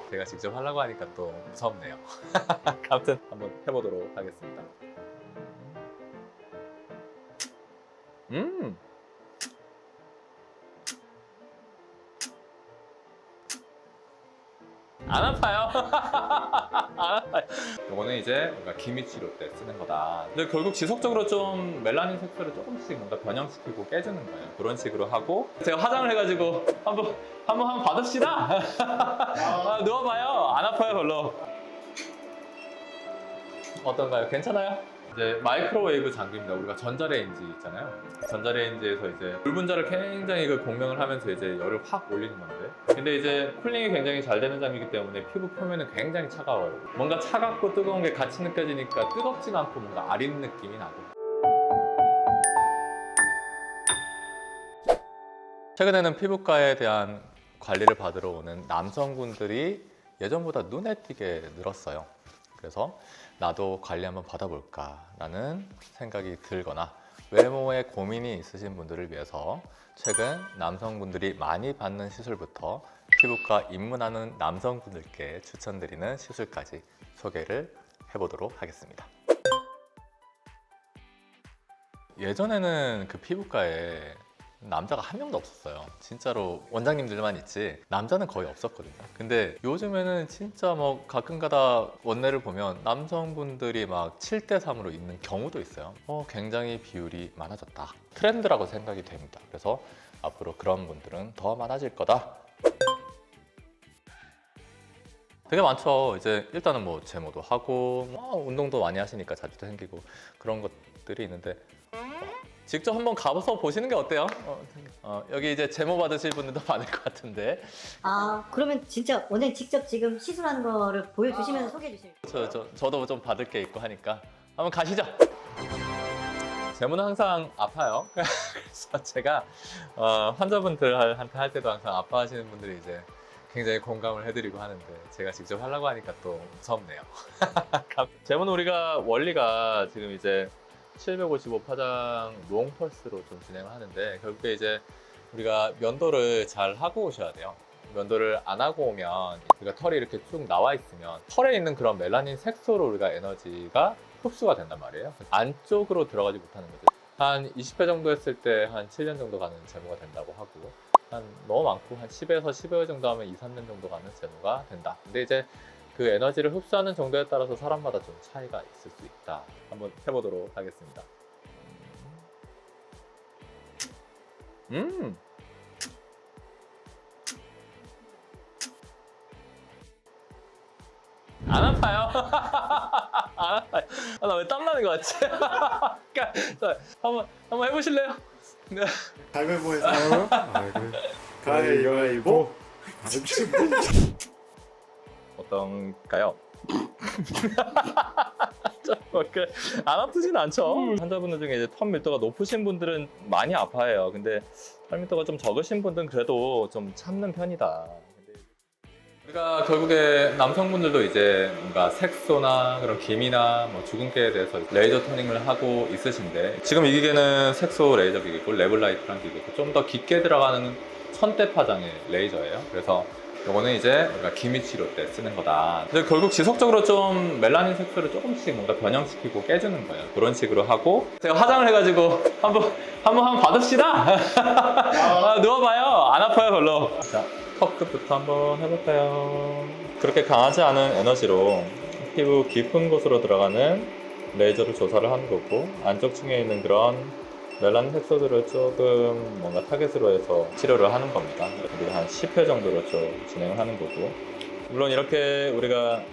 제가 직접 하려고 하니까 또 무섭네요. 아무튼 한번 해보도록 하겠습니다. 안 아파요. 안 아파요. 이거는 이제 뭔가 기미치로 때 쓰는 거다. 근데 결국 지속적으로 좀 멜라닌 색소를 조금씩 뭔가 변형시키고 깨주는 거예요. 그런 식으로 하고 제가 화장을 해가지고 한번 받읍시다. 아, 누워봐요. 안 아파요 별로. 어떤가요? 괜찮아요? 이제 마이크로웨이브 장비입니다. 우리가 전자레인지 있잖아요. 전자레인지에서 이제 물 분자를 굉장히 그 공명을 하면서 이제 열을 확 올리는 건데, 근데 이제 쿨링이 굉장히 잘 되는 장비이기 때문에 피부 표면은 굉장히 차가워요. 뭔가 차갑고 뜨거운 게 같이 느껴지니까 뜨겁진 않고 뭔가 아린 느낌이 나고. 최근에는 피부과에 대한 관리를 받으러 오는 남성분들이 예전보다 눈에 띄게 늘었어요. 그래서 나도 관리 한번 받아볼까 라는 생각이 들거나 외모에 고민이 있으신 분들을 위해서 최근 남성분들이 많이 받는 시술부터 피부과 입문하는 남성분들께 추천드리는 시술까지 소개를 해보도록 하겠습니다. 예전에는 그 피부과에 남자가 한 명도 없었어요. 진짜로 원장님들만 있지 남자는 거의 없었거든요. 근데 요즘에는 진짜 뭐 가끔가다 원내를 보면 남성분들이 막 7대3으로 있는 경우도 있어요. 굉장히 비율이 많아졌다. 트렌드라고 생각이 됩니다. 그래서 앞으로 그런 분들은 더 많아질 거다. 되게 많죠. 이제 일단은 뭐 제모도 하고 운동도 많이 하시니까 자주도 생기고 그런 것들이 있는데 직접 한번 가서 보시는 게 어때요? 여기 이제 제모 받으실 분들도 많을 것 같은데. 아, 그러면 진짜 원장님 직접 지금 시술하는 거를 보여주시면서 소개해 주실. 저도 좀 받을 게 있고 하니까 한번 가시죠. 제모는 항상 아파요. 그래서 제가 환자분들한테 할 때도 항상 아파하시는 분들이 이제 굉장히 공감을 해드리고 하는데 제가 직접 하려고 하니까 또 무섭네요. 제모는 우리가 원리가 지금 이제 755 파장 롱펄스로 좀 진행을 하는데, 결국에 이제 우리가 면도를 잘 하고 오셔야 돼요. 면도를 안 하고 오면 우리가 털이 이렇게 쭉 나와 있으면 털에 있는 그런 멜라닌 색소로 우리가 에너지가 흡수가 된단 말이에요. 안쪽으로 들어가지 못하는 거죠. 한 20회 정도 했을 때 한 7년 정도 가는 제모가 된다고 하고, 한 너무 많고 한 10에서 15회 정도 하면 2, 3년 정도 가는 제모가 된다. 근데 이제 그 에너지를 흡수하는 정도에 따라서 사람마다 좀 차이가 있을 수 있다. 한번 해보도록 하겠습니다. 안 아파요. 안 아파요. 나 왜 땀나는 것 같지? 한번 해보실래요? 네. 가위바위보에서 가위바위보. 어떤가요? 안 아프진 않죠. 환자분들 중에 이제 털 밀도가 높으신 분들은 많이 아파해요. 근데 털 밀도가 좀 적으신 분들은 그래도 좀 참는 편이다. 우리가 결국에 남성분들도 이제 뭔가 색소나 그런 기미나 뭐 주근깨에 대해서 레이저 토닝을 하고 있으신데, 지금 이 기계는 색소 레이저 기계고 레블라이트라는 기계고 좀 더 깊게 들어가는 천대 파장의 레이저예요. 그래서 이거는 이제 우리가 기미치료 때 쓰는 거다. 근데 결국 지속적으로 좀 멜라닌 색소를 조금씩 뭔가 변형시키고 깨주는 거예요. 그런 식으로 하고 제가 화장을 해가지고 한번 받읍시다. 아, 누워봐요. 안 아파요 별로. 자, 턱 끝부터 한번 해볼까요? 그렇게 강하지 않은 에너지로 피부 깊은 곳으로 들어가는 레이저를 조사를 하는 거고, 안쪽 층에 있는 그런 멜라닌 색소들을 조금 뭔가 타겟으로 해서 치료를 하는 겁니다. 우리 한 10회 정도로 좀 진행을 하는 거고, 물론 이렇게 우리가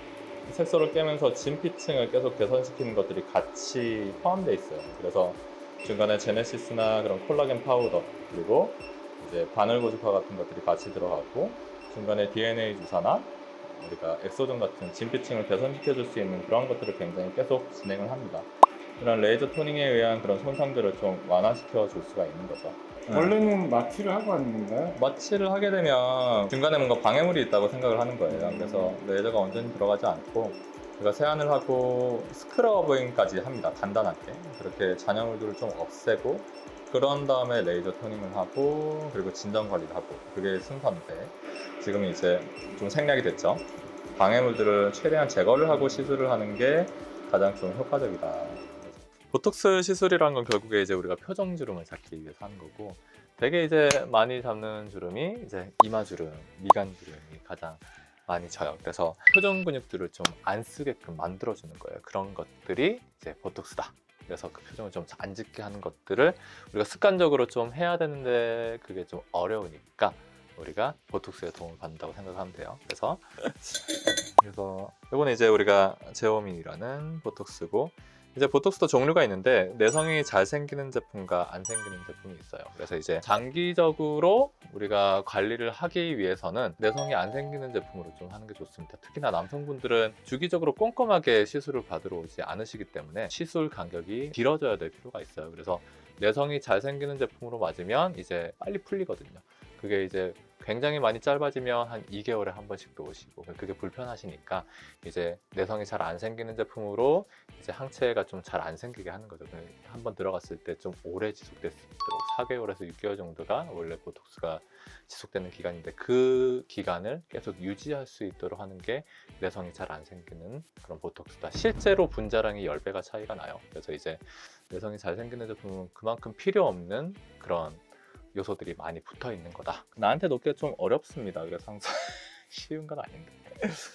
색소를 깨면서 진피층을 계속 개선시키는 것들이 같이 포함되어 있어요. 그래서 중간에 제네시스나 그런 콜라겐 파우더, 그리고 이제 바늘 고주파 같은 것들이 같이 들어가고, 중간에 DNA 주사나 우리가 엑소전 같은 진피층을 개선시켜줄 수 있는 그런 것들을 굉장히 계속 진행을 합니다. 그런 레이저 토닝에 의한 그런 손상들을 좀 완화시켜 줄 수가 있는 거죠. 원래는 마취를 하고 하는 건가요? 마취를 하게 되면 중간에 뭔가 방해물이 있다고 생각을 하는 거예요. 그래서 레이저가 완전히 들어가지 않고 제가 세안을 하고 스크러빙까지 합니다. 간단하게 그렇게 잔여물들을 좀 없애고 그런 다음에 레이저 토닝을 하고 그리고 진정 관리를 하고 그게 순서인데 지금 이제 좀 생략이 됐죠. 방해물들을 최대한 제거를 하고 시술을 하는 게 가장 좀 효과적이다. 보톡스 시술이라는 건 결국에 이제 우리가 표정 주름을 잡기 위해서 하는 거고 되게 이제 많이 잡는 주름이 이제 이마 주름, 미간 주름이 가장 많이 져요. 그래서 표정 근육들을 좀 안 쓰게끔 만들어주는 거예요. 그런 것들이 이제 보톡스다. 그래서 그 표정을 좀 안 짓게 하는 것들을 우리가 습관적으로 좀 해야 되는데 그게 좀 어려우니까 우리가 보톡스에 도움을 받는다고 생각하면 돼요. 그래서 이거는 이제 우리가 제오민이라는 보톡스고 이제 보톡스도 종류가 있는데 내성이 잘 생기는 제품과 안 생기는 제품이 있어요. 그래서 이제 장기적으로 우리가 관리를 하기 위해서는 내성이 안 생기는 제품으로 좀 하는 게 좋습니다. 특히나 남성분들은 주기적으로 꼼꼼하게 시술을 받으러 오지 않으시기 때문에 시술 간격이 길어져야 될 필요가 있어요. 그래서 내성이 잘 생기는 제품으로 맞으면 이제 빨리 풀리거든요. 그게 이제 굉장히 많이 짧아지면 한 2개월에 한 번씩 또 오시고 그게 불편하시니까 이제 내성이 잘 안 생기는 제품으로 이제 항체가 좀 잘 안 생기게 하는 거죠. 한번 들어갔을 때 좀 오래 지속될 수 있도록 4개월에서 6개월 정도가 원래 보톡스가 지속되는 기간인데 그 기간을 계속 유지할 수 있도록 하는 게 내성이 잘 안 생기는 그런 보톡스다. 실제로 분자량이 10배가 차이가 나요. 그래서 이제 내성이 잘 생기는 제품은 그만큼 필요 없는 그런 요소들이 많이 붙어 있는 거다. 나한테 놓기가 좀 어렵습니다. 그래서 항상 쉬운 건 아닌데.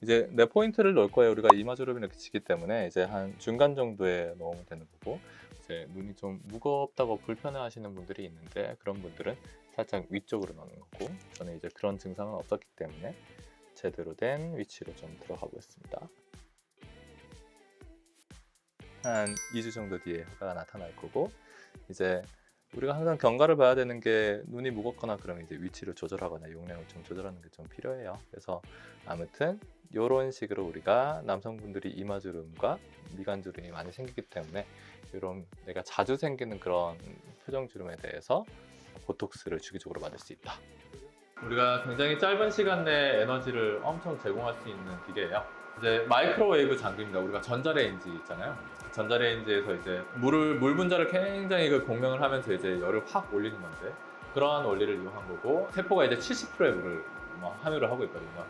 이제 내 포인트를 넣을 거예요. 우리가 이마주름이 이렇게 지기 때문에 이제 한 중간 정도에 넣으면 되는 거고 이제 눈이 좀 무겁다고 불편해하시는 분들이 있는데 그런 분들은 살짝 위쪽으로 넣는 거고 저는 이제 그런 증상은 없었기 때문에 제대로 된 위치로 좀 들어가고 있습니다. 한 2주 정도 뒤에 효과가 나타날 거고 이제 우리가 항상 경과를 봐야 되는 게 눈이 무겁거나 그러면 이제 위치를 조절하거나 용량을 좀 조절하는 게 좀 필요해요. 그래서 아무튼 이런 식으로 우리가 남성분들이 이마주름과 미간주름이 많이 생기기 때문에 이런 내가 자주 생기는 그런 표정주름에 대해서 보톡스를 주기적으로 받을 수 있다. 우리가 굉장히 짧은 시간 내에 에너지를 엄청 제공할 수 있는 기계예요. 이제 마이크로웨이브 장비입니다. 우리가 전자레인지 있잖아요. 전자레인지에서 이제 물 분자를 굉장히 그 공명을 하면서 이제 열을 확 올리는 건데 그러한 원리를 이용한 거고 세포가 이제 70%의 물을 함유를 하고 있거든요.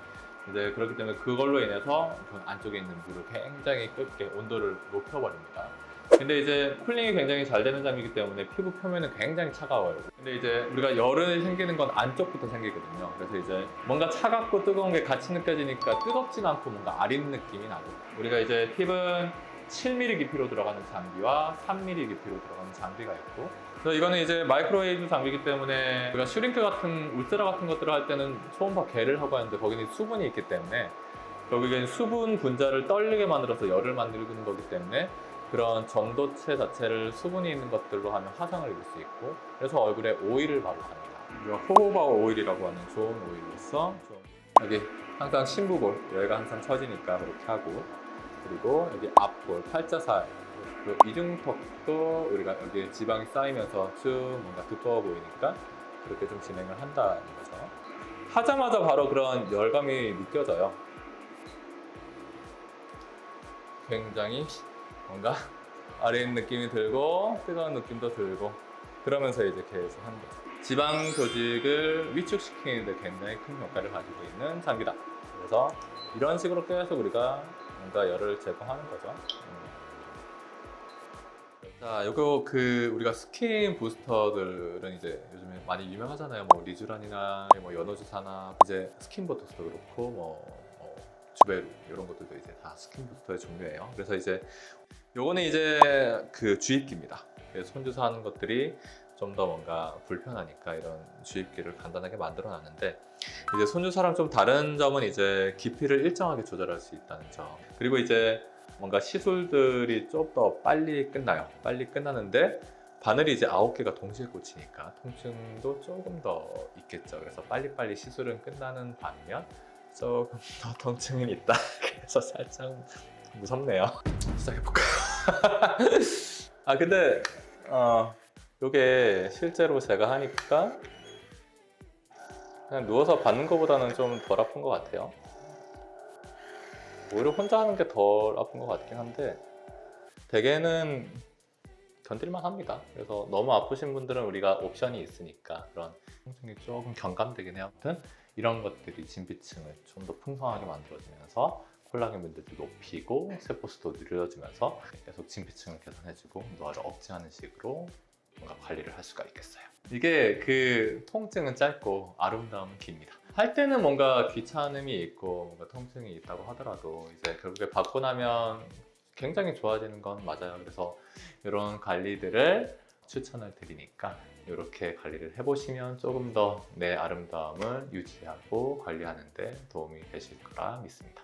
이제 그렇기 때문에 그걸로 인해서 그 안쪽에 있는 물을 굉장히 끓게 온도를 높여버립니다. 근데 이제 쿨링이 굉장히 잘 되는 장비이기 때문에 피부 표면은 굉장히 차가워요. 근데 이제 우리가 열이 생기는 건 안쪽부터 생기거든요. 그래서 이제 뭔가 차갑고 뜨거운 게 같이 느껴지니까 뜨겁진 않고 뭔가 아린 느낌이 나고 우리가 이제 팁은 7mm 깊이로 들어가는 장비와 3mm 깊이로 들어가는 장비가 있고 그래서 이거는 이제 마이크로웨이브 장비이기 때문에 우리가 슈링크 같은 울세라 같은 것들을 할 때는 초음파 개를 하고 하는데 거기는 수분이 있기 때문에 결국엔 수분 분자를 떨리게 만들어서 열을 만드는 거기 때문에 그런 점도체 자체를 수분이 있는 것들로 하면 화상을 입을 수 있고 그래서 얼굴에 오일을 바르합니다. 우리가 호호바 오일이라고 하는 좋은 오일로서 여기 항상 심부볼 여기가 항상 처지니까 그렇게 하고 그리고 여기 앞볼, 팔자살, 그 이중턱도 우리가 여기 지방이 쌓이면서 쭉 뭔가 두꺼워 보이니까 그렇게 좀 진행을 한다는 거죠. 하자마자 바로 그런 열감이 느껴져요. 굉장히 뭔가 아린 느낌이 들고 뜨거운 느낌도 들고 그러면서 이제 계속 하는 거죠. 지방 조직을 위축시키는 데 굉장히 큰 효과를 가지고 있는 장비다. 그래서 이런 식으로 계속 우리가 뭔가 열을 제거하는 거죠. 자, 요거 그 우리가 스킨 부스터들은 이제 요즘에 많이 유명하잖아요. 뭐 리쥬란이나 뭐 연어주사나 이제 스킨 보톡스도 그렇고 주베루 이런 것들도 이제 다 스킨 부스터의 종류예요. 그래서 이제 요거는 이제 그 주입기입니다. 그래서 손주사하는 것들이 좀 더 뭔가 불편하니까 이런 주입기를 간단하게 만들어 놨는데 이제 손주사랑 좀 다른 점은 이제 깊이를 일정하게 조절할 수 있다는 점. 그리고 이제 뭔가 시술들이 좀 더 빨리 끝나요. 빨리 끝나는데 바늘이 이제 9개가 동시에 꽂히니까 통증도 조금 더 있겠죠. 그래서 빨리빨리 시술은 끝나는 반면 조금 더 통증은 있다. 그래서 살짝 무섭네요. 시작해볼까요? 아 근데 요게 실제로 제가 하니까 그냥 누워서 받는 것보다는 좀 덜 아픈 것 같아요. 오히려 혼자 하는 게 덜 아픈 것 같긴 한데 대개는 견딜만 합니다. 그래서 너무 아프신 분들은 우리가 옵션이 있으니까 그런 통증이 조금 경감되긴 해요. 아무튼 이런 것들이 진피층을 좀 더 풍성하게 만들어주면서 콜라겐 분들도 높이고 세포수도 늘려주면서 계속 진피층을 개선해주고 노화를 억제하는 식으로 뭔가 관리를 할 수가 있겠어요. 이게 그 통증은 짧고 아름다움은 깁니다. 할 때는 뭔가 귀찮음이 있고 뭔가 통증이 있다고 하더라도 이제 결국에 받고 나면 굉장히 좋아지는 건 맞아요. 그래서 이런 관리들을 추천을 드리니까 이렇게 관리를 해보시면 조금 더 내 아름다움을 유지하고 관리하는 데 도움이 되실 거라 믿습니다.